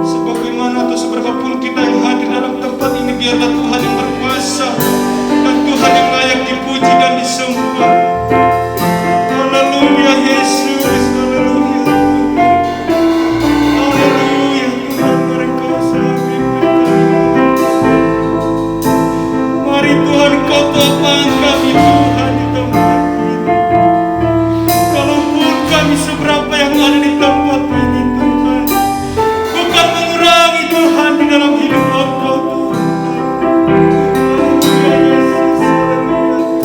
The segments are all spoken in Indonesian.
Sebagaimana atau seberapapun kita yang hadir dalam tempat ini, biarlah Tuhan yang berkuasa dan Tuhan yang layak dipuji dan disembah. Haleluya Yesus, haleluya. Haleluya Tuhan, Engkau selalu mari Tuhan, Kau topang kami Tuhan di tempat ini. Kalaupun kami seberapa yang ada di tempat ini Tuhan, bukan mengurangi Tuhan di dalam hidup Engkau Tuhan. Haleluya Yesus, haleluya.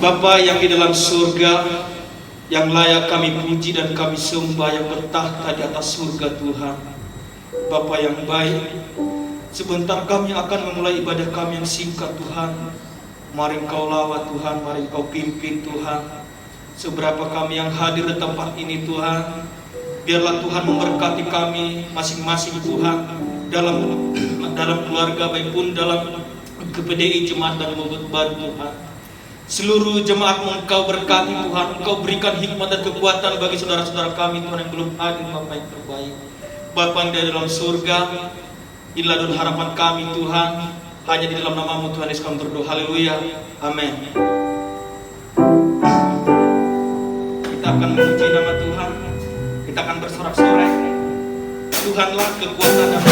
Bapa yang di dalam surga, yang layak kami puji dan kami sembah, yang bertahta di atas surga Tuhan. Bapa yang baik, sebentar kami akan memulai ibadah kami yang singkat Tuhan. Mari Engkau lawat Tuhan, mari Engkau pimpin Tuhan. Seberapa kami yang hadir di tempat ini Tuhan, biarlah Tuhan memberkati kami masing-masing Tuhan, dalam keluarga baik pun dalam GPDI Jemaat dan Bobot Baru Tuhan. Seluruh jemaat Engkau berkati Tuhan, Engkau berikan hikmat dan kekuatan bagi saudara-saudara kami Tuhan yang belum hadir, Bapa yang terbaik. Bapa yang di dalam surga, inilah doa harapan kami Tuhan, hanya di dalam nama-Mu Tuhan Yesus kami berdoa. Haleluya, amin. Kita akan memuji nama Tuhan, kita akan bersorak-sorai. Tuhanlah kekuatan dan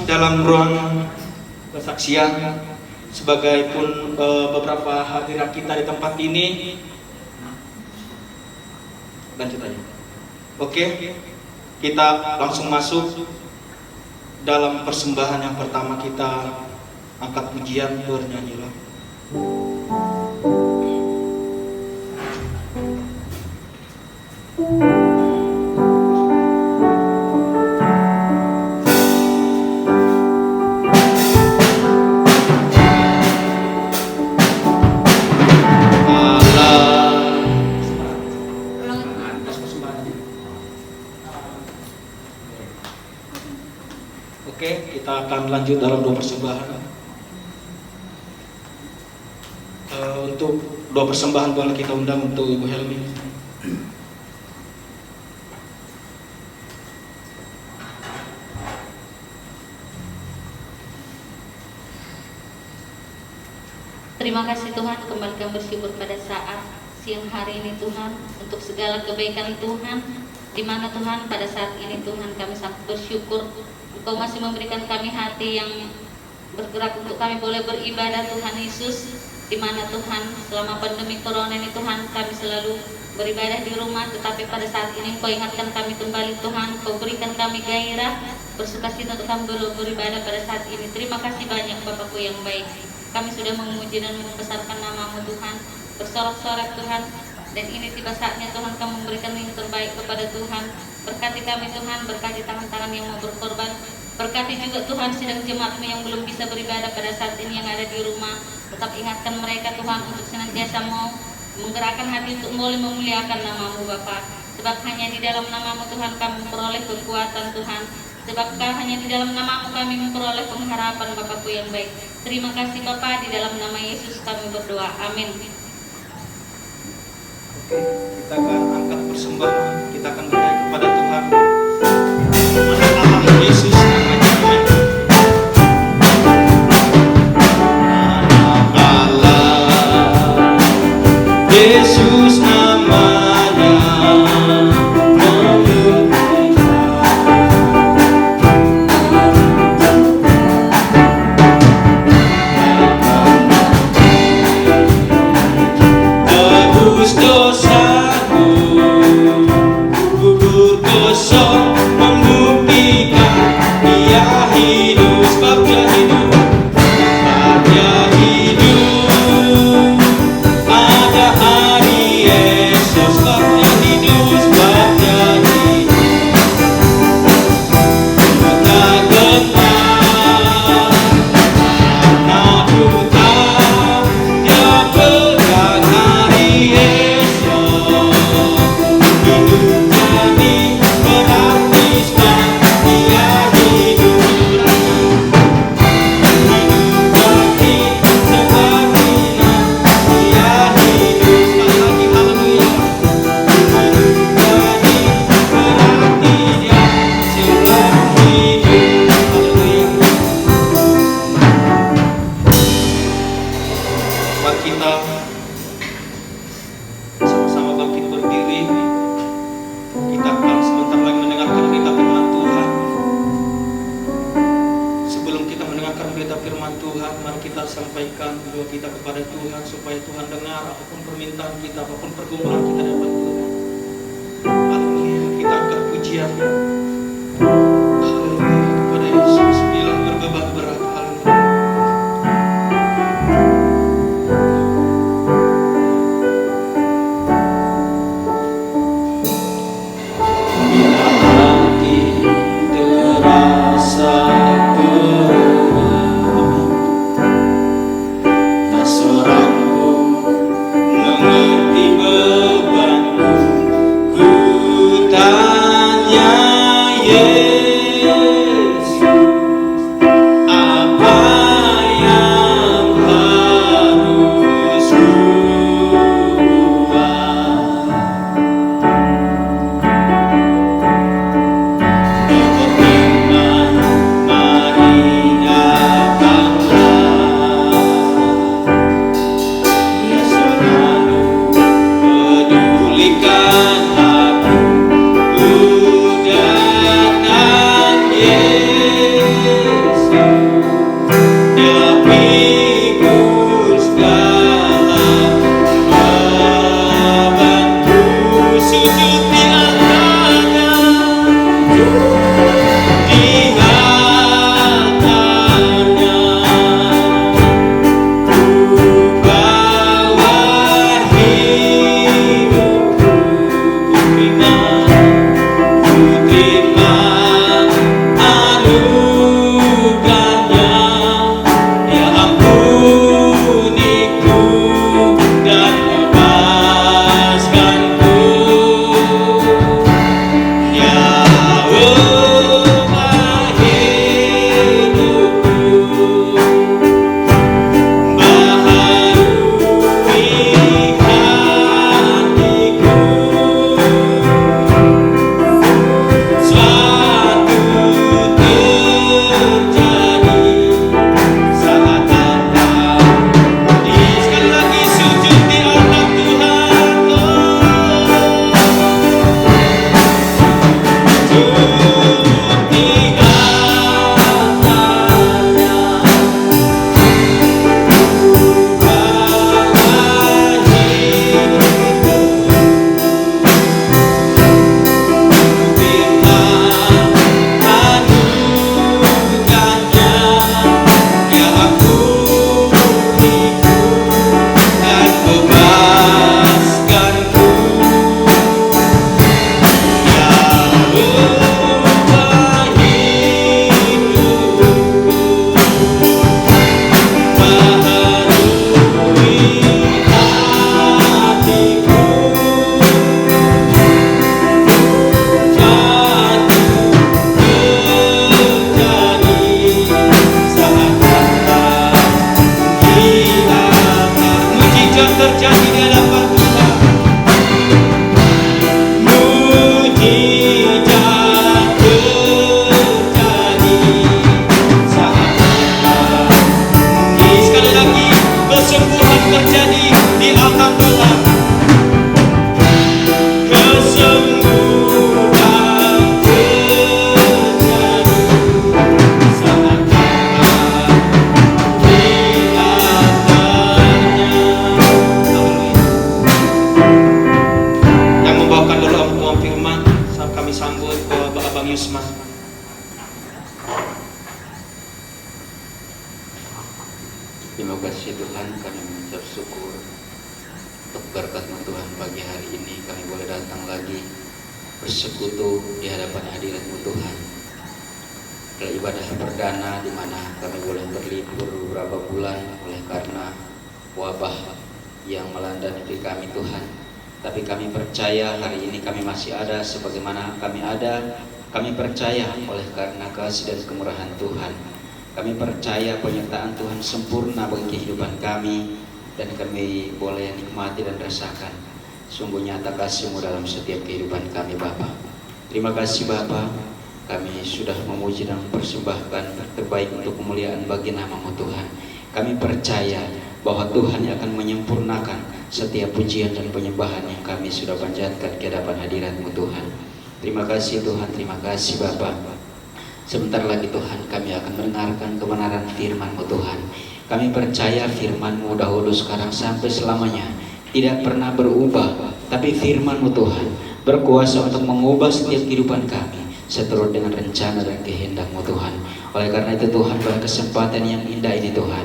dalam ruang kesaksian. Sebagai pun beberapa hadirat kita di tempat ini, lanjut aja. Oke, kita langsung masuk dalam persembahan yang pertama. Kita angkat pujian, bernyanyilah. Oke, kita akan lanjut dalam doa persembahan. Untuk doa persembahan boleh kita undang untuk Ibu Helmi. Terima kasih Tuhan, kembali kami bersyukur pada saat siang hari ini Tuhan, untuk segala kebaikan Tuhan, di mana Tuhan pada saat ini Tuhan kami sangat bersyukur Engkau masih memberikan kami hati yang bergerak untuk kami boleh beribadah Tuhan Yesus, di mana Tuhan selama pandemi corona ini Tuhan kami selalu beribadah di rumah, tetapi pada saat ini Kau ingatkan kami kembali Tuhan, Kau berikan kami gairah bersukacita untuk kami beribadah pada saat ini. Terima kasih banyak Bapakku yang baik, kami sudah memuji dan membesarkan nama-Mu Tuhan, bersorak-sorak Tuhan, dan ini tiba saatnya Tuhan Kau memberikan yang terbaik kepada Tuhan. Berkati kami Tuhan, berkati tangan-tangan yang mau berkorban, berkati juga Tuhan sidang jemaat-Mu yang belum bisa beribadah pada saat ini yang ada di rumah. Tetap ingatkan mereka Tuhan untuk senantiasa mau menggerakkan hati untuk boleh memuliakan nama-Mu Bapa. Sebab hanya di dalam nama-Mu Tuhan kami memperoleh kekuatan Tuhan. Sebab hanya di dalam nama-Mu kami memperoleh pengharapan Bapakku yang baik. Terima kasih Bapa, di dalam nama Yesus kami berdoa. Amin. Oke, kita akan angkat persembahan, kita akan berdoa kepada Tuhan. Allah Yesus namanya. Yesus namanya tebus dosaku, gugur kosong membuktikan Dia hidup, sebab Dia hidup, sebab Dia hidup. Ada hari Yesus, sebab Dia hidup, sebab Dia hidup. Tak gentar, tak buta, Dia pegang hari Yesus. Hidup jadi berartiskan Dia hidup. Kita sama-sama bangkit berdiri. Kita akan sebentar lagi mendengarkan berita firman Tuhan. Sebelum kita mendengarkan berita firman Tuhan, mari kita sampaikan doa kita kepada Tuhan supaya Tuhan dengar apapun permintaan kita, apapun pergumulan kita dapat Tuhan. Haleluya, kita angkat pujian. Haleluya kepada Yesus bila berbeban berat. Haleluya. Yesus Terima kasih Tuhan, kami mengucap syukur untuk berkat-Mu Tuhan. Pagi hari ini kami boleh datang lagi bersekutu di hadapan hadirat-Mu Tuhan. Adalah ibadah perdana di mana kami boleh berlibur beberapa bulan oleh karena wabah yang melanda negeri kami Tuhan. Tapi kami percaya hari ini kami masih ada sebagaimana kami ada. Kami percaya oleh karena kasih dan kemurahan Tuhan. Kami percaya penyertaan Tuhan sempurna bagi kehidupan kami, dan kami boleh nikmati dan rasakan sungguh nyata kasih-Mu dalam setiap kehidupan kami Bapa. Terima kasih Bapa, kami sudah memuji dan mempersembahkan terbaik untuk kemuliaan bagi nama-Mu Tuhan. Kami percaya bahwa Tuhan akan menyempurnakan setiap pujian dan penyembahan yang kami sudah panjatkan ke hadapan hadirat-Mu Tuhan. Terima kasih Tuhan, terima kasih Bapa. Sebentar lagi Tuhan kami akan mendengarkan kebenaran firman-Mu Tuhan. Kami percaya firman-Mu dahulu, sekarang, sampai selamanya tidak pernah berubah. Tapi firman-Mu Tuhan berkuasa untuk mengubah setiap kehidupan kami seturut dengan rencana dan kehendak-Mu Tuhan. Oleh karena itu Tuhan, pada kesempatan yang indah ini Tuhan,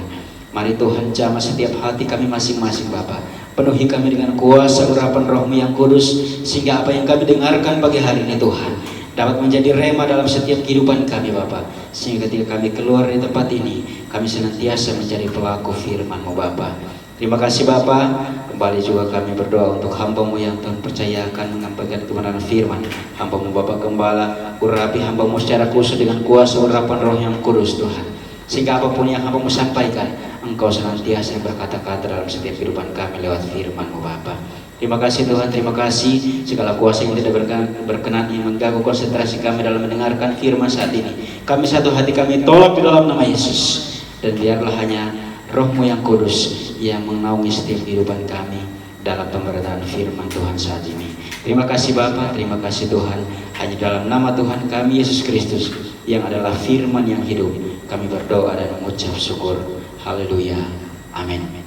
mari Tuhan jamah setiap hati kami masing-masing Bapa. Penuhi kami dengan kuasa urapan Roh-Mu yang kudus, sehingga apa yang kami dengarkan pagi hari ini Tuhan dapat menjadi rema dalam setiap kehidupan kami Bapa. Sehingga ketika kami keluar dari tempat ini, kami senantiasa menjadi pelaku firman-Mu Bapa. Terima kasih Bapa. Kembali juga kami berdoa untuk hamba-Mu yang Tuhan percayakan menyampaikan kebenaran firman. Hamba-Mu Bapa Gembala, urapi hamba-Mu secara khusus dengan kuasa urapan Roh yang kudus Tuhan. Sehingga apapun yang hamba-Mu sampaikan, Engkau senantiasa berkata-kata dalam setiap kehidupan kami lewat firman-Mu Bapa. Terima kasih Tuhan, terima kasih. Segala kuasa yang tidak berkenan yang mengganggu konsentrasi kami dalam mendengarkan firman saat ini, kami satu hati kami tolak di dalam nama Yesus. Dan biarlah hanya Roh-Mu yang kudus yang menaungi setiap kehidupan kami dalam pemberitaan firman Tuhan saat ini. Terima kasih Bapa, terima kasih Tuhan. Hanya dalam nama Tuhan kami Yesus Kristus yang adalah firman yang hidup, kami berdoa dan mengucap syukur. Haleluya, amin.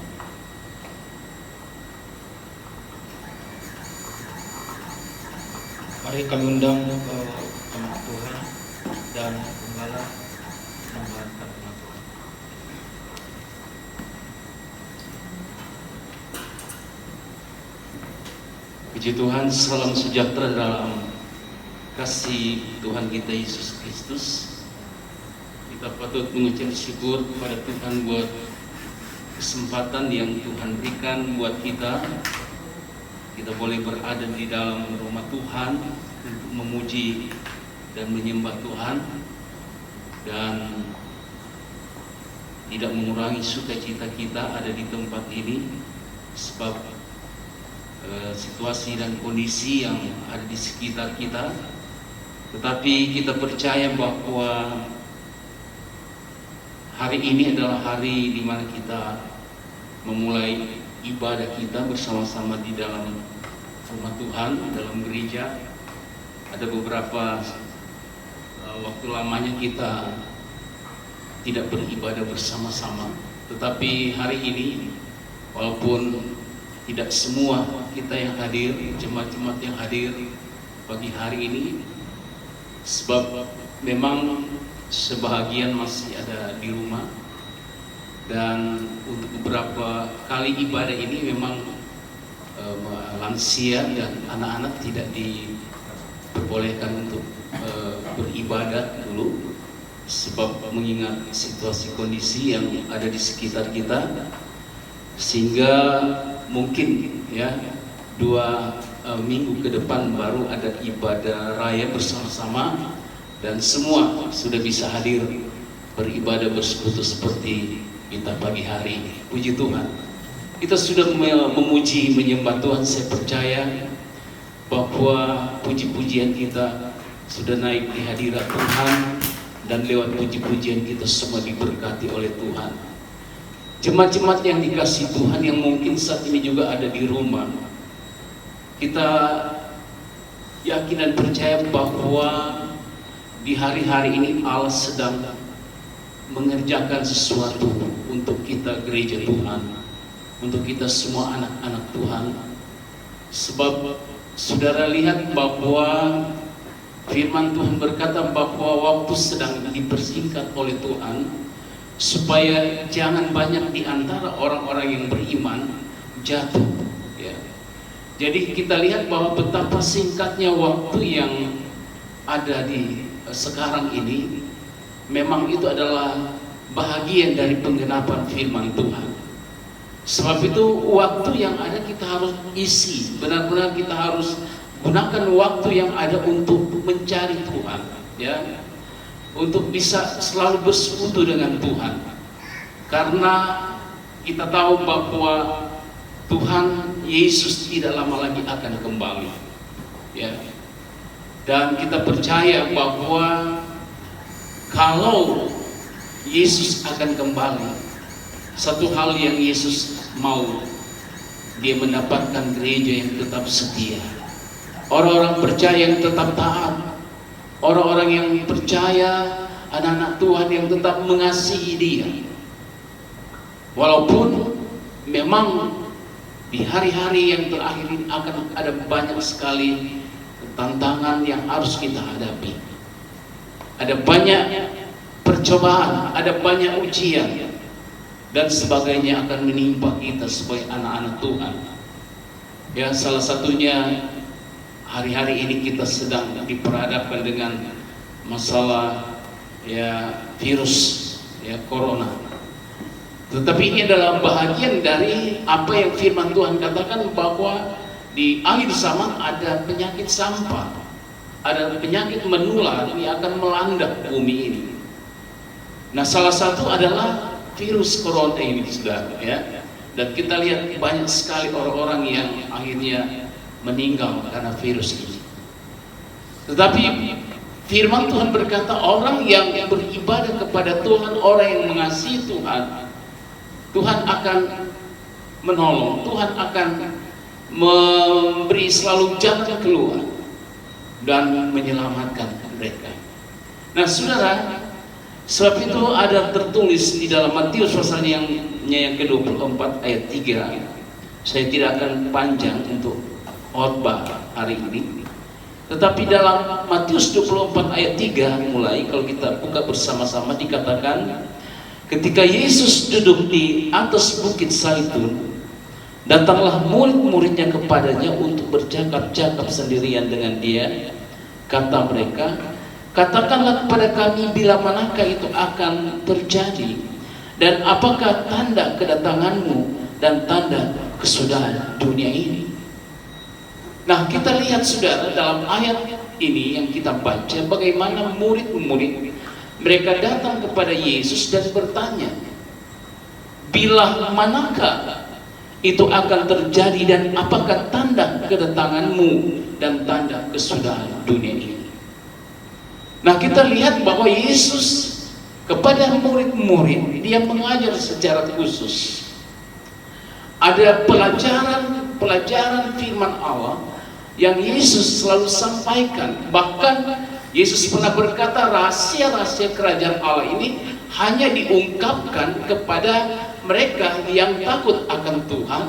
Mari kami undang Anak Tuhan dan Gembala membawakan firman Tuhan. Puji Tuhan, salam sejahtera dalam kasih Tuhan kita Yesus Kristus. Kita patut mengucap syukur kepada Tuhan buat kesempatan yang Tuhan berikan buat kita. Kita boleh berada di dalam rumah Tuhan untuk memuji dan menyembah Tuhan, dan tidak mengurangi sukacita kita ada di tempat ini, sebab situasi dan kondisi yang ada di sekitar kita. Tetapi kita percaya bahwa hari ini adalah hari di mana kita memulai ibadah kita bersama-sama di dalam rumah Tuhan, dalam gereja. Ada beberapa waktu lamanya kita tidak beribadah bersama-sama, tetapi hari ini walaupun tidak semua kita yang hadir, jemaat-jemaat yang hadir pagi hari ini, sebab memang sebahagian masih ada di rumah. Dan untuk beberapa kali ibadah ini memang lansia dan anak-anak tidak diperbolehkan untuk beribadah dulu, sebab mengingat situasi kondisi yang ada di sekitar kita, sehingga mungkin ya 2 minggu ke depan baru ada ibadah raya bersama-sama, dan semua sudah bisa hadir beribadah bersekutu seperti kita pagi hari ini. Puji Tuhan, kita sudah memuji menyembah Tuhan. Saya percaya bahwa puji-pujian kita sudah naik di hadirat Tuhan, dan lewat puji-pujian kita semua diberkati oleh Tuhan. Jemaat-jemaat yang dikasihi Tuhan yang mungkin saat ini juga ada di rumah, kita yakin dan percaya bahwa di hari-hari ini Allah sedang mengerjakan sesuatu untuk kita gereja Tuhan, untuk kita semua anak-anak Tuhan. Sebab saudara lihat bahwa firman Tuhan berkata bahwa waktu sedang dipersingkat oleh Tuhan, supaya jangan banyak di antara orang-orang yang beriman jatuh, ya. Jadi kita lihat bahwa betapa singkatnya waktu yang ada di sekarang ini, memang itu adalah bahagian dari penggenapan firman Tuhan. Sebab itu waktu yang ada kita harus isi, benar-benar kita harus gunakan waktu yang ada untuk mencari Tuhan, ya, untuk bisa selalu bersekutu dengan Tuhan. Karena kita tahu bahwa Tuhan Yesus tidak lama lagi akan kembali, ya. Dan kita percaya bahwa kalau Yesus akan kembali, satu hal yang Yesus mau, dia mendapatkan gereja yang tetap setia, orang-orang percaya yang tetap taat, orang-orang yang percaya, anak-anak Tuhan yang tetap mengasihi dia. Walaupun memang di hari-hari yang terakhir ini akan ada banyak sekali tantangan yang harus kita hadapi. Ada banyak percobaan, ada banyak ujian, dan sebagainya akan menimpa kita sebagai anak-anak Tuhan. Ya, salah satunya hari-hari ini kita sedang diperhadapkan dengan masalah, ya, virus, ya, corona. Tetapi ini adalah bahagian dari apa yang firman Tuhan katakan, bahwa di akhir zaman ada penyakit sampah, ada penyakit menular yang akan melanda bumi ini. Nah, salah satu adalah virus corona ini, saudara, ya. Dan kita lihat banyak sekali orang-orang yang akhirnya meninggal karena virus ini. Tetapi firman Tuhan berkata, orang yang beribadah kepada Tuhan, orang yang mengasihi Tuhan, Tuhan akan menolong, Tuhan akan memberi selalu jalan keluar dan menyelamatkan mereka. Nah, saudara, sebab itu ada tertulis di dalam Matius pasalnya yang ke-24 ayat 3. Saya tidak akan panjang untuk khotbah hari ini, tetapi dalam Matius 24 ayat 3 mulai, kalau kita buka bersama-sama, dikatakan, ketika Yesus duduk di atas bukit Zaitun, datanglah murid-muridnya kepadanya untuk bercakap-cakap sendirian dengan dia. Kata mereka, katakanlah kepada kami bila manakah itu akan terjadi, dan apakah tanda kedatanganmu dan tanda kesudahan dunia ini. Nah, kita lihat, saudara, dalam ayat ini yang kita baca, bagaimana murid-murid mereka datang kepada Yesus dan bertanya, bila manakah itu akan terjadi dan apakah tanda kedatanganmu dan tanda kesudahan dunia ini. Nah, kita lihat bahwa Yesus kepada murid-murid, dia mengajar secara khusus. Ada pelajaran firman Allah yang Yesus selalu sampaikan. Bahkan Yesus pernah berkata, rahasia-rahasia kerajaan Allah ini hanya diungkapkan kepada mereka yang takut akan Tuhan,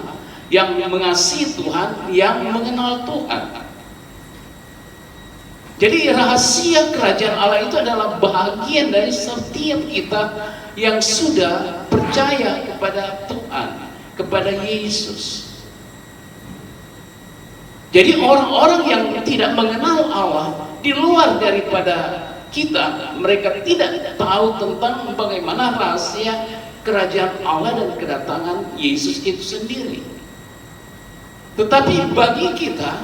yang mengasihi Tuhan, yang mengenal Tuhan. Jadi rahasia kerajaan Allah itu adalah bahagian dari setiap kita yang sudah percaya kepada Tuhan, kepada Yesus. Jadi orang-orang yang tidak mengenal Allah, di luar daripada kita, mereka tidak tahu tentang bagaimana rahasia kerajaan Allah dan kedatangan Yesus itu sendiri. Tetapi bagi kita,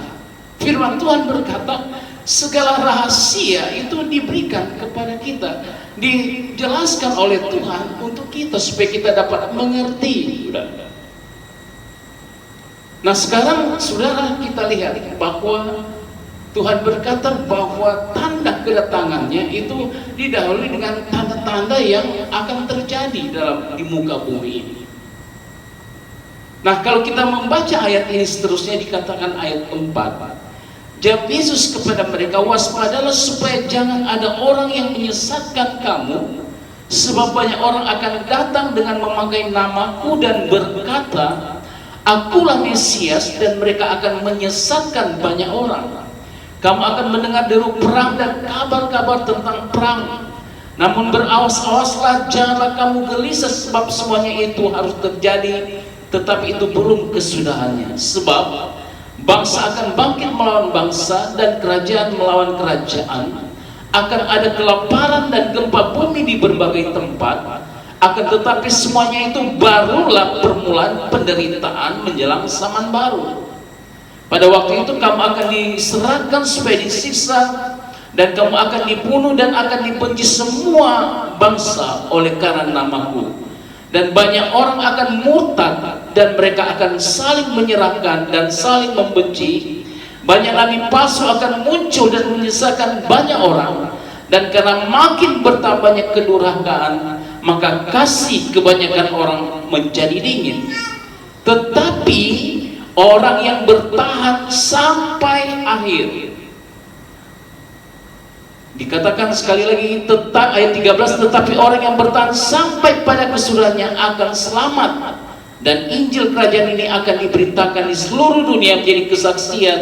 firman Tuhan berkata, segala rahasia itu diberikan kepada kita, dijelaskan oleh Tuhan untuk kita supaya kita dapat mengerti. Nah, sekarang saudara, kita lihat bahwa Tuhan berkata bahwa tanda kedatangannya itu didahului dengan tanda-tanda yang akan terjadi di muka bumi ini. Nah, kalau kita membaca ayat ini seterusnya, dikatakan ayat 4, jawab Yesus kepada mereka, waspadalah supaya jangan ada orang yang menyesatkan kamu, sebab banyak orang akan datang dengan memakai namaku dan berkata, akulah Mesias, dan mereka akan menyesatkan banyak orang. Kamu akan mendengar deru perang dan kabar-kabar tentang perang. Namun berawas-awaslah, janganlah kamu gelisah, sebab semuanya itu harus terjadi, tetapi itu belum kesudahannya. Sebab bangsa akan bangkit melawan bangsa dan kerajaan melawan kerajaan. Akan ada kelaparan dan gempa bumi di berbagai tempat. Akan tetapi semuanya itu barulah permulaan penderitaan menjelang zaman baru. Pada waktu itu kamu akan diserahkan supaya disiksa, dan kamu akan dibunuh dan akan dibenci semua bangsa oleh karena namaku. Dan banyak orang akan murtad, dan mereka akan saling menyerahkan dan saling membenci. Banyak nabi palsu akan muncul dan menyesatkan banyak orang. Dan karena makin bertambahnya kedurhakaan, maka kasih kebanyakan orang menjadi dingin. Tetapi orang yang bertahan sampai akhir, dikatakan sekali lagi ayat 13, tetapi orang yang bertahan sampai pada kesudahannya akan selamat, dan Injil kerajaan ini akan diberitakan di seluruh dunia menjadi kesaksian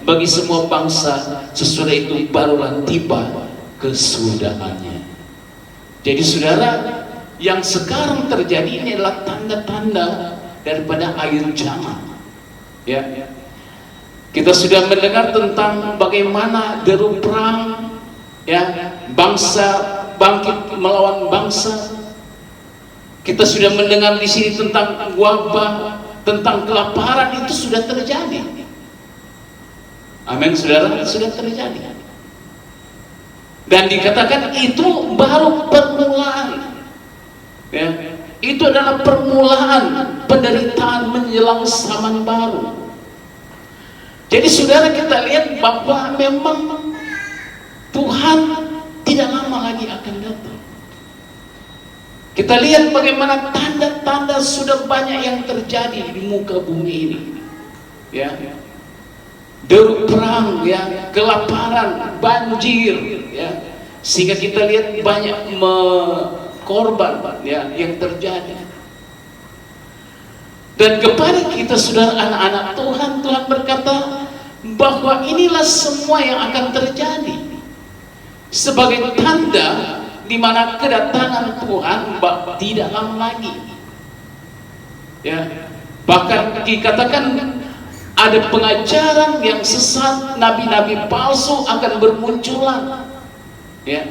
bagi semua bangsa. Sesudah itu barulah tiba kesudahannya. Jadi saudara, yang sekarang terjadi ini adalah tanda-tanda daripada akhir zaman. Ya, kita sudah mendengar tentang bagaimana deru perang, ya, bangsa bangkit melawan bangsa. Kita sudah mendengar di sini tentang wabah, tentang kelaparan, itu sudah terjadi. Amin, saudara, sudah terjadi. Dan dikatakan itu baru permulaan. Ya, itu adalah permulaan penderitaan menjelang zaman baru. Jadi saudara, kita lihat bahwa memang Tuhan tidak lama lagi akan datang. Kita lihat bagaimana tanda-tanda sudah banyak yang terjadi di muka bumi ini. Ya, deru perang, ya, kelaparan, banjir, ya, sehingga kita lihat banyak korban, ya, yang terjadi. Dan kepada kita saudara anak-anak Tuhan, Tuhan berkata bahwa inilah semua yang akan terjadi sebagai tanda di mana kedatangan Tuhan tidak lama lagi. Ya, bahkan dikatakan ada pengajaran yang sesat, nabi-nabi palsu akan bermunculan. Ya,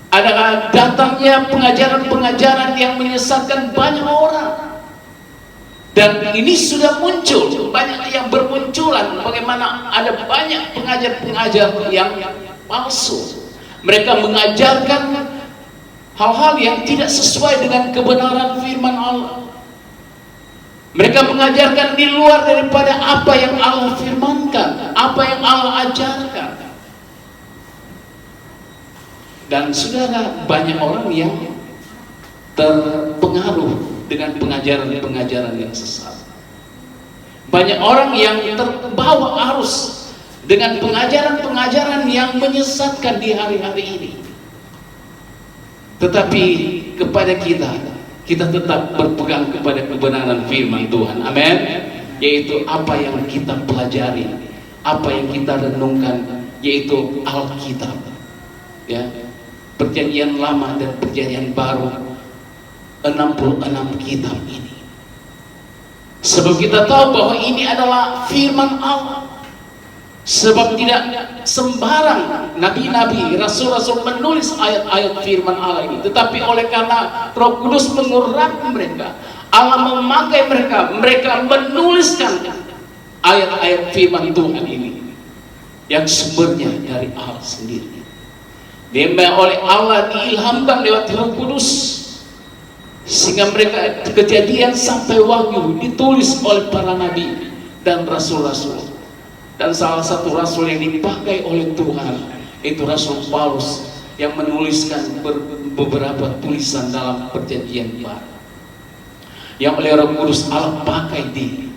ada datangnya pengajaran-pengajaran yang menyesatkan banyak orang. Dan ini sudah muncul, banyak yang bermunculan. Bagaimana ada banyak pengajar-pengajar yang palsu. Mereka mengajarkan hal-hal yang tidak sesuai dengan kebenaran firman Allah. Mereka mengajarkan di luar daripada apa yang Allah firmankan, apa yang Allah ajarkan. Dan saudara, banyak orang yang terpengaruh dengan pengajaran-pengajaran yang sesat. Banyak orang yang terbawa arus dengan pengajaran-pengajaran yang menyesatkan di hari-hari ini. Tetapi kepada kita tetap berpegang kepada kebenaran firman Tuhan. Amin. Yaitu apa yang kita pelajari, apa yang kita renungkan, yaitu Alkitab. Ya, Perjanjian Lama dan Perjanjian Baru, 66 kitab ini. Sebab kita tahu bahwa ini adalah firman Allah. Sebab tidak sembarang nabi-nabi, rasul-rasul menulis ayat-ayat firman Allah ini, tetapi oleh karena Roh Kudus mengurapi mereka, Allah memakai mereka menuliskan ayat-ayat firman Tuhan ini yang sumbernya dari Allah sendiri. Dia oleh Allah diilhamkan lewat Roh Kudus, sehingga mereka Kejadian sampai Wahyu ditulis oleh para nabi dan rasul-rasul. Dan salah satu rasul yang dipakai oleh Tuhan itu Rasul Paulus, yang menuliskan beberapa tulisan dalam Perjanjian Baru yang oleh Roh Kudus Allah pakai di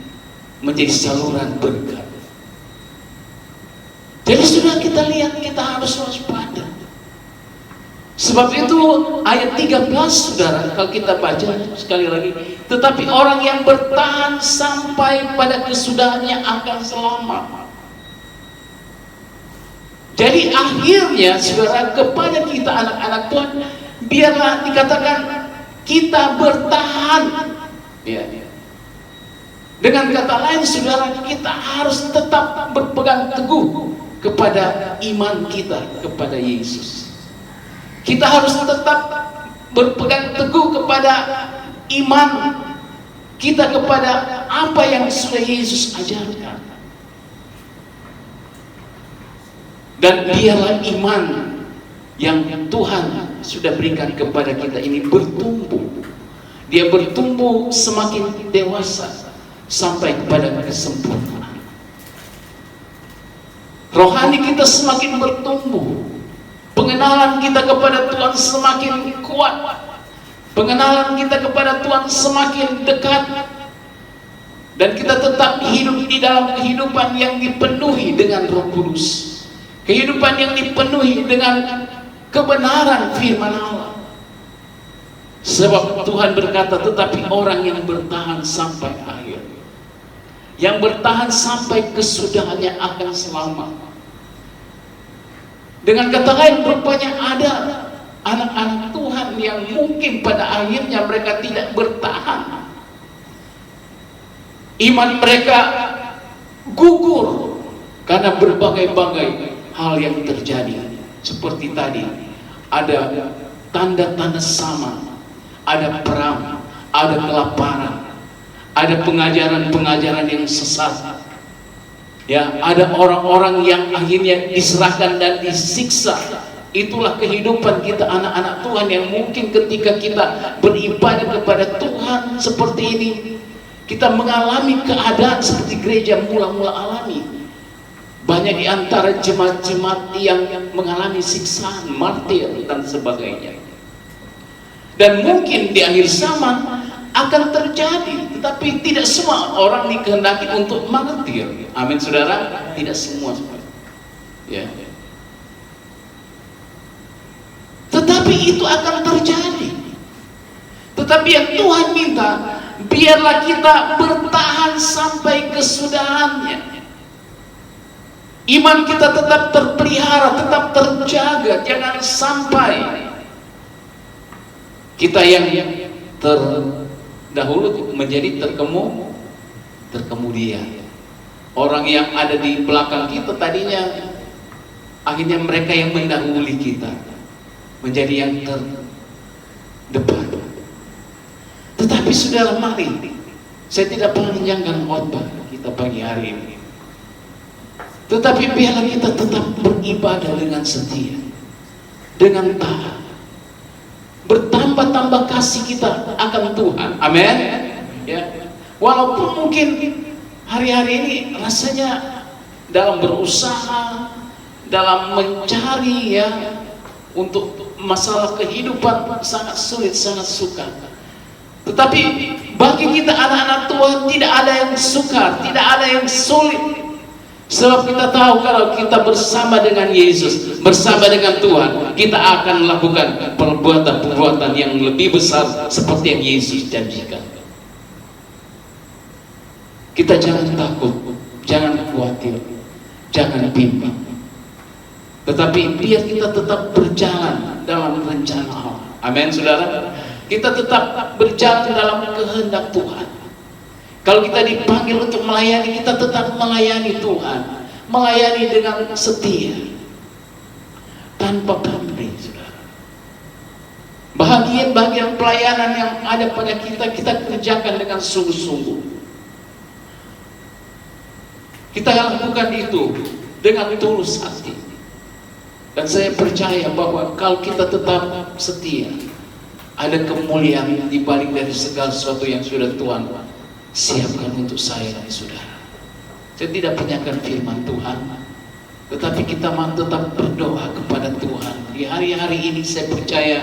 menjadi saluran berkat. Jadi sudah kita lihat, kita harus waspada. Sebab itu ayat 13 saudara, kalau kita baca sekali lagi, tetapi orang yang bertahan sampai pada kesudahannya akan selamat. Jadi akhirnya saudara, kepada kita anak-anak Tuhan, biarlah dikatakan kita bertahan. Ya. Dengan kata lain saudara, kita harus tetap berpegang teguh kepada iman kita kepada Yesus. Kita harus tetap berpegang teguh kepada iman kita kepada apa yang sudah Yesus ajarkan. Dan biarlah iman yang Tuhan sudah berikan kepada kita ini bertumbuh. Dia bertumbuh semakin dewasa sampai kepada kesempurnaan. Rohani kita semakin bertumbuh. Pengenalan kita kepada Tuhan semakin kuat. Pengenalan kita kepada Tuhan semakin dekat. Dan kita tetap hidup di dalam kehidupan yang dipenuhi dengan Roh Kudus. Kehidupan yang dipenuhi dengan kebenaran firman Allah. Sebab Tuhan berkata, tetapi orang yang bertahan sampai akhir, yang bertahan sampai kesudahannya akan selamat. Dengan kata lain, rupanya ada anak-anak Tuhan yang mungkin pada akhirnya mereka tidak bertahan. Iman mereka gugur karena berbagai-bagai hal yang terjadi. Seperti tadi, ada tanda-tanda sama, ada perang, ada kelaparan, ada pengajaran-pengajaran yang sesat. Ya, ada orang-orang yang akhirnya diserahkan dan disiksa. Itulah kehidupan kita anak-anak Tuhan yang mungkin ketika kita beribadah kepada Tuhan seperti ini, kita mengalami keadaan seperti gereja mula-mula alami. Banyak di antara jemaat-jemaat yang mengalami siksaan, martir dan sebagainya. Dan mungkin di akhir zaman akan terjadi, tetapi tidak semua orang dikehendaki untuk martir. Amin saudara, tidak semua. Ya. Tetapi itu akan terjadi. Tetapi yang Tuhan minta, biarlah kita bertahan sampai kesudahannya. Iman kita tetap terpelihara, tetap terjaga. Jangan sampai kita yang terdahulu menjadi terkemudian. Orang yang ada di belakang kita tadinya, akhirnya mereka yang mendahului kita menjadi yang terdepan. Tetapi saudara, mari, saya tidak panjangkan khotbah kita pagi hari ini, tetapi biarlah kita tetap beribadah dengan setia, dengan taat. Bertambah-tambah kasih kita akan Tuhan. Amin. Ya. Walaupun mungkin hari-hari ini rasanya dalam berusaha, dalam mencari ya untuk masalah kehidupan sangat sulit, sangat sukar. Tetapi bagi kita anak-anak Tuhan tidak ada yang sukar, tidak ada yang sulit. Sebab kita tahu kalau kita bersama dengan Yesus, bersama dengan Tuhan, kita akan melakukan perbuatan-perbuatan yang lebih besar seperti yang Yesus janjikan. Kita jangan takut, jangan khawatir, jangan bimbang. Tetapi biar kita tetap berjalan dalam rencana Allah. Amin saudara. Kita tetap berjalan dalam kehendak Tuhan. Kalau kita dipanggil untuk melayani, kita tetap melayani Tuhan, melayani dengan setia, tanpa pamrih, saudara. Bahagian-bahagian pelayanan yang ada pada kita, kita kerjakan dengan sungguh-sungguh. Kita lakukan itu dengan tulus hati. Dan saya percaya bahwa kalau kita tetap setia, ada kemuliaan di balik dari segala sesuatu yang sudah Tuhan siapkan untuk saya dan saudara. Saya tidak penyakan firman Tuhan, tetapi kita mau tetap berdoa kepada Tuhan. Di hari-hari ini saya percaya,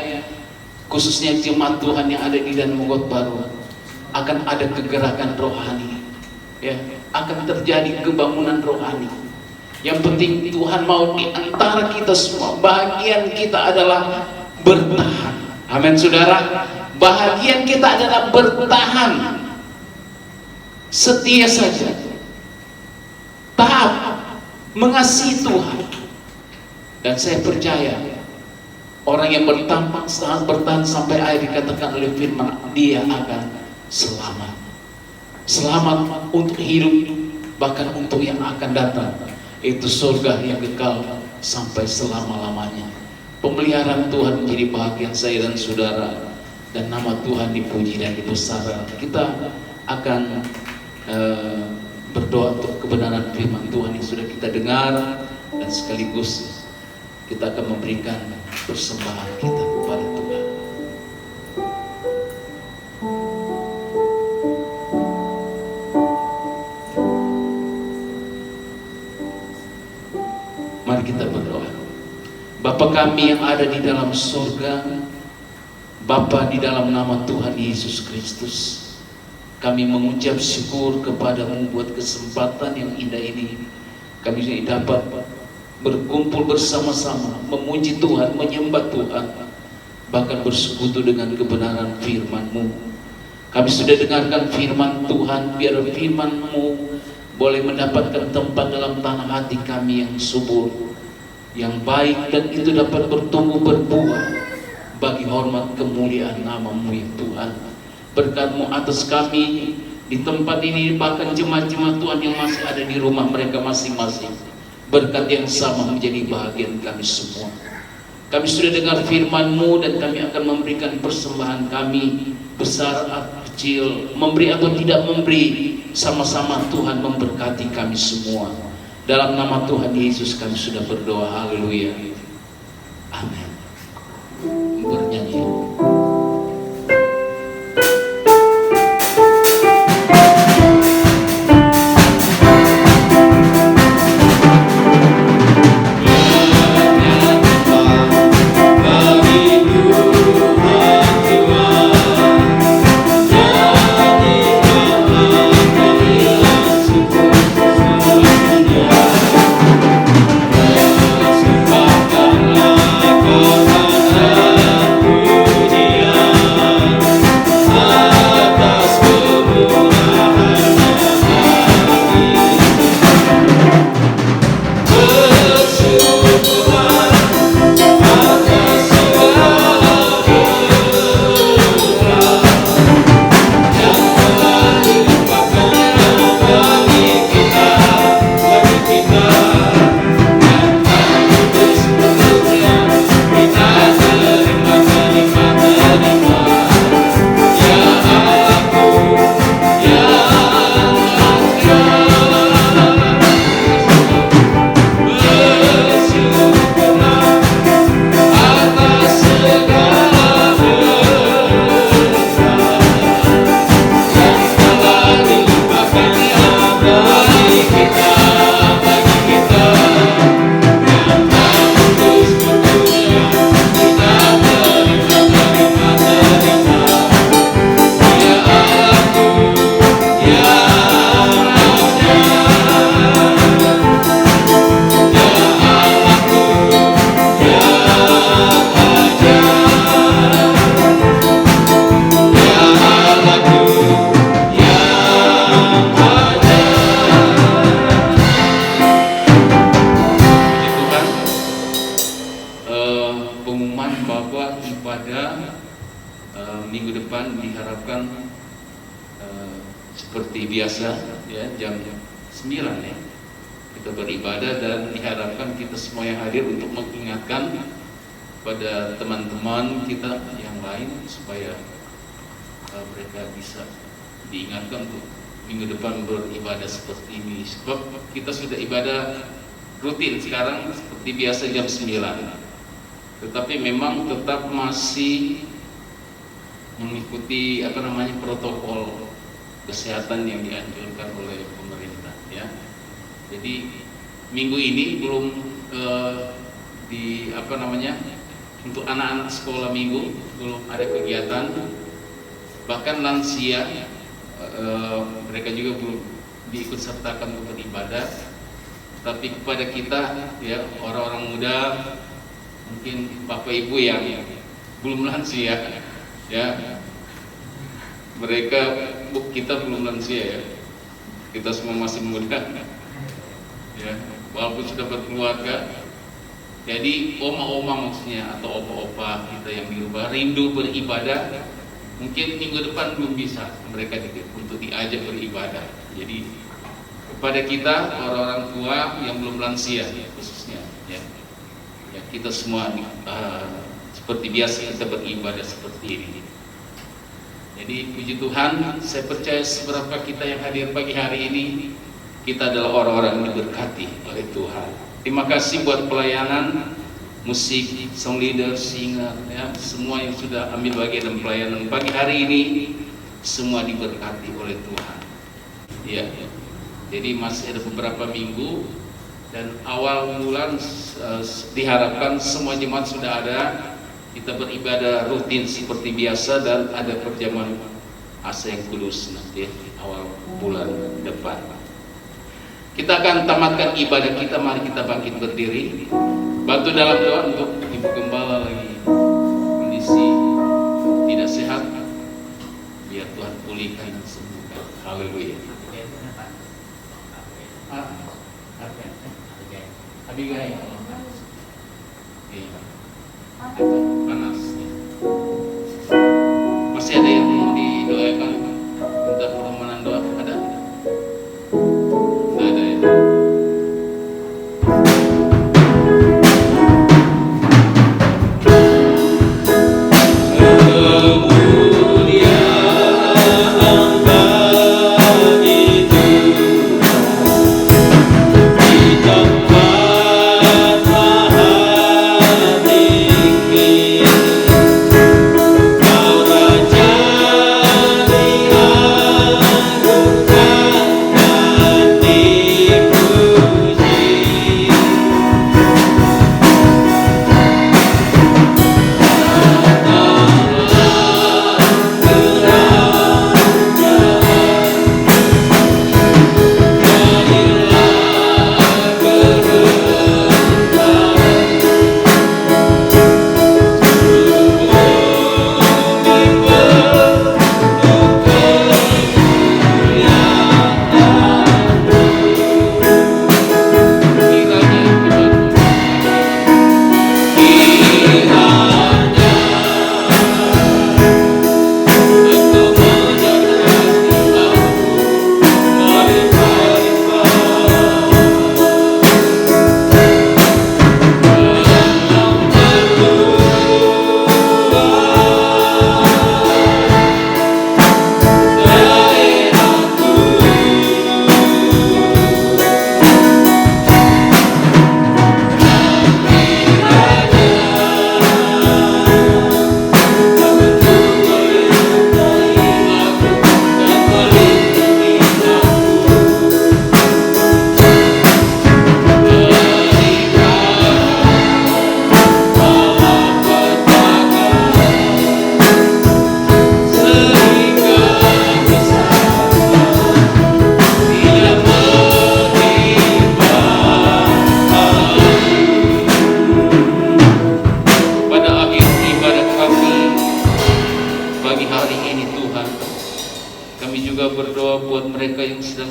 khususnya jemaat Tuhan yang ada di Dan Mogot Baru, akan ada kegerakan rohani, ya, akan terjadi kebangunan rohani. Yang penting Tuhan mau di antara kita semua, bahagian kita adalah bertahan. Amin saudara. Bahagian kita adalah bertahan, setia saja, taat, mengasihi Tuhan, Dan saya percaya orang yang bertahan sampai akhir dikatakan oleh firman, dia akan selamat. Selamat untuk hidup, bahkan untuk yang akan datang. Itu surga yang kekal sampai selama-lamanya. Pemeliharaan Tuhan menjadi bahagian saya dan saudara, dan nama Tuhan dipuji dan dibesarkan. Kita akan berdoa untuk kebenaran firman Tuhan yang sudah kita dengar, dan sekaligus kita akan memberikan persembahan kita kepada Tuhan. Mari kita berdoa. Bapa kami yang ada di dalam surga, Bapa, di dalam nama Tuhan Yesus Kristus, kami mengucap syukur kepadamu buat kesempatan yang indah ini. Kami dapat berkumpul bersama-sama, memuji Tuhan, menyembah Tuhan, bahkan bersekutu dengan kebenaran firman-Mu. Kami sudah dengarkan firman Tuhan, biar firman-Mu boleh mendapatkan tempat dalam tanah hati kami yang subur, yang baik, dan itu dapat bertumbuh berbuah bagi hormat kemuliaan nama-Mu ya Tuhan. Berkat-Mu atas kami di tempat ini, bahkan jemaat-jemaat Tuhan yang masih ada di rumah mereka masing-masing. Berkat yang sama menjadi bahagian kami semua. Kami sudah dengar firman-Mu, dan kami akan memberikan persembahan kami, besar atau kecil, memberi atau tidak memberi, sama-sama Tuhan memberkati kami semua. Dalam nama Tuhan Yesus kami sudah berdoa. Haleluya. Amin. Bernyanyi. Minggu depan diharapkan seperti biasa ya, jam 9 ya kita beribadah, dan diharapkan kita semua yang hadir untuk mengingatkan pada teman-teman kita yang lain supaya mereka bisa diingatkan untuk minggu depan beribadah seperti ini, sebab kita sudah ibadah rutin sekarang seperti biasa jam 9, tetapi memang tetap masih mengikuti protokol kesehatan yang dianjurkan oleh pemerintah ya. Jadi minggu ini belum untuk anak-anak sekolah minggu belum ada kegiatan, bahkan lansia mereka juga belum diikut sertakan untuk beribadah. Tapi kepada kita ya, orang-orang muda, mungkin bapak ibu yang belum lansia ya, kita belum lansia ya, kita semua masih muda ya, walaupun sudah berkeluarga, Jadi oma-oma maksudnya atau opa-opa kita yang di rumah rindu beribadah, mungkin minggu depan belum bisa mereka untuk diajak beribadah. Jadi kepada kita orang-orang tua yang belum lansia khususnya, ya kita semua seperti biasa kita beribadah seperti ini. Jadi puji Tuhan, saya percaya seberapa kita yang hadir pagi hari ini, kita adalah orang-orang yang diberkati oleh Tuhan. Terima kasih buat pelayanan musik, song leader, singer, ya, semua yang sudah ambil bagian dalam pelayanan pagi hari ini, semua diberkati oleh Tuhan. Ya, jadi masih ada beberapa minggu dan awal bulan diharapkan semua jemaat sudah ada. Kita beribadah rutin seperti biasa dan ada perjamuan asa yang kudus nanti awal bulan depan. Kita akan tamatkan ibadah kita. Mari kita bangkit berdiri, bantu dalam doa untuk Ibu Gembala lagi kondisi tidak sehat, biar Tuhan pulihkan dan sembuhkan. Haleluya. Abigail, panas. Masih ada yang mau didoakan? Minta permohonan doa ada? Nggak ada ya?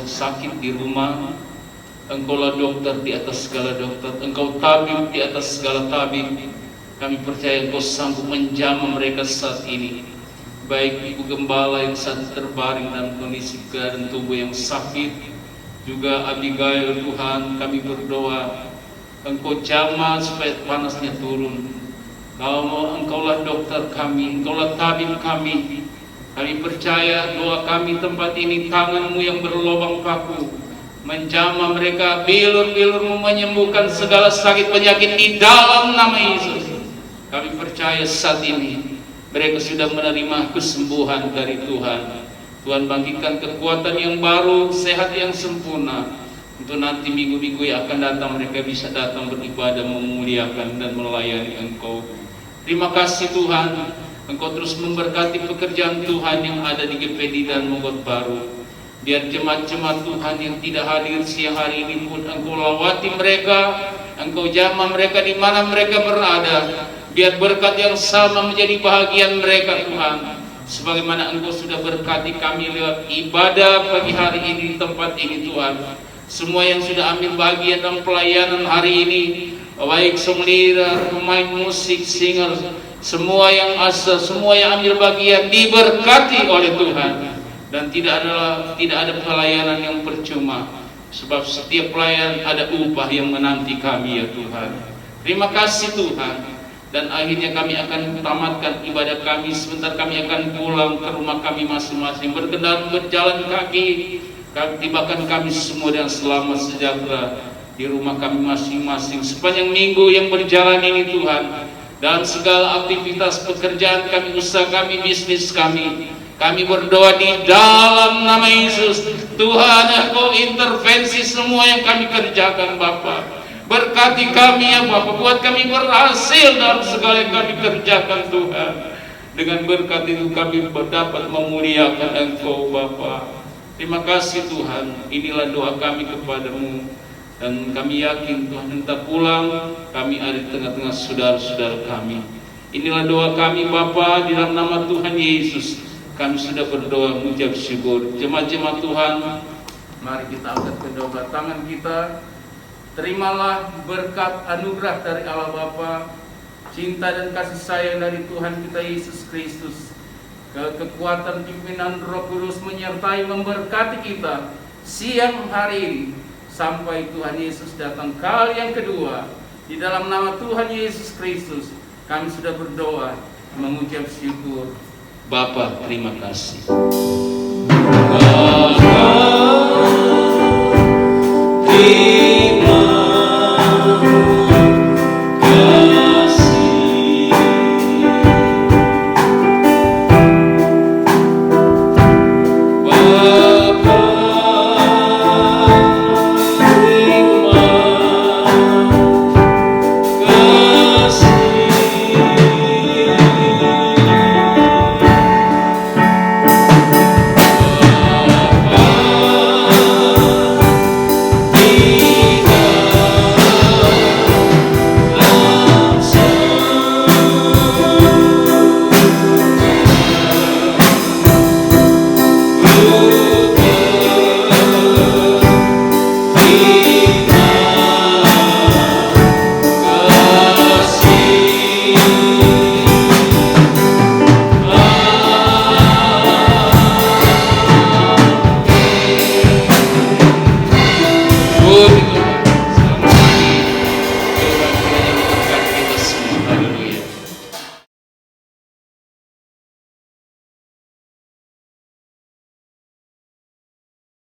Sakit di rumah, Engkaulah dokter di atas segala dokter, Engkau tabib di atas segala tabib. Kami percaya Engkau sanggup menjamah mereka saat ini, baik Ibu Gembala yang saat terbaring dalam kondisi keadaan tubuh yang sakit, juga Abigail. Tuhan, kami berdoa Engkau jamah supaya panasnya turun. Engkaulah dokter kami, Engkaulah tabib kami. Kami percaya doa kami tempat ini, tangan-Mu yang berlubang paku menjamah mereka, bilur-bilur-Mu menyembuhkan segala sakit penyakit di dalam nama Yesus. Kami percaya saat ini mereka sudah menerima kesembuhan dari Tuhan. Tuhan bangkitkan kekuatan yang baru, sehat yang sempurna, untuk nanti minggu-minggu yang akan datang mereka bisa datang beribadah, memuliakan dan melayani Engkau. Terima kasih Tuhan, Engkau terus memberkati pekerjaan Tuhan yang ada di GPD dan Mogot Baru. Biar jemaat-jemaat Tuhan yang tidak hadir siang hari ini pun Engkau lawati mereka, Engkau jamah mereka di mana mereka berada. Biar berkat yang sama menjadi bahagian mereka Tuhan, sebagaimana Engkau sudah berkati kami lewat ibadah pagi hari ini di tempat ini Tuhan. Semua yang sudah ambil bagian dalam pelayanan hari ini, baik semlira, pemain musik, singer, semua yang asa, semua yang ambil bagian diberkati oleh Tuhan. Dan tidak ada pelayanan yang percuma, sebab setiap pelayan ada upah yang menanti kami ya Tuhan. Terima kasih Tuhan. Dan akhirnya kami akan tamatkan ibadah kami. Sebentar kami akan pulang ke rumah kami masing-masing, berkendaraan berjalan kaki. Tibakan kami semua dengan selamat sejahtera di rumah kami masing-masing sepanjang minggu yang berjalan ini Tuhan. Dan segala aktivitas pekerjaan kami, usaha kami, bisnis kami, kami berdoa di dalam nama Yesus. Tuhan, Engkau intervensi semua yang kami kerjakan Bapa. Berkati kami ya Bapa, buat kami berhasil dalam segala yang kami kerjakan Tuhan. Dengan berkat itu kami dapat memuliakan Engkau Bapa. Terima kasih Tuhan. Inilah doa kami kepadamu. Dan kami yakin Tuhan entah pulang kami ada di tengah-tengah saudara-saudara kami. Inilah doa kami Bapa, di dalam nama Tuhan Yesus. Kami sudah berdoa mengucap syukur. Jemaat-jemaat Tuhan, mari kita angkat kedua belah tangan kita. Terimalah berkat anugerah dari Allah Bapa, cinta dan kasih sayang dari Tuhan kita Yesus Kristus, kekuatan pimpinan Roh Kudus menyertai memberkati kita siang hari ini sampai Tuhan Yesus datang kali yang kedua. Di dalam nama Tuhan Yesus Kristus kami sudah berdoa mengucap syukur. Bapa, terima kasih.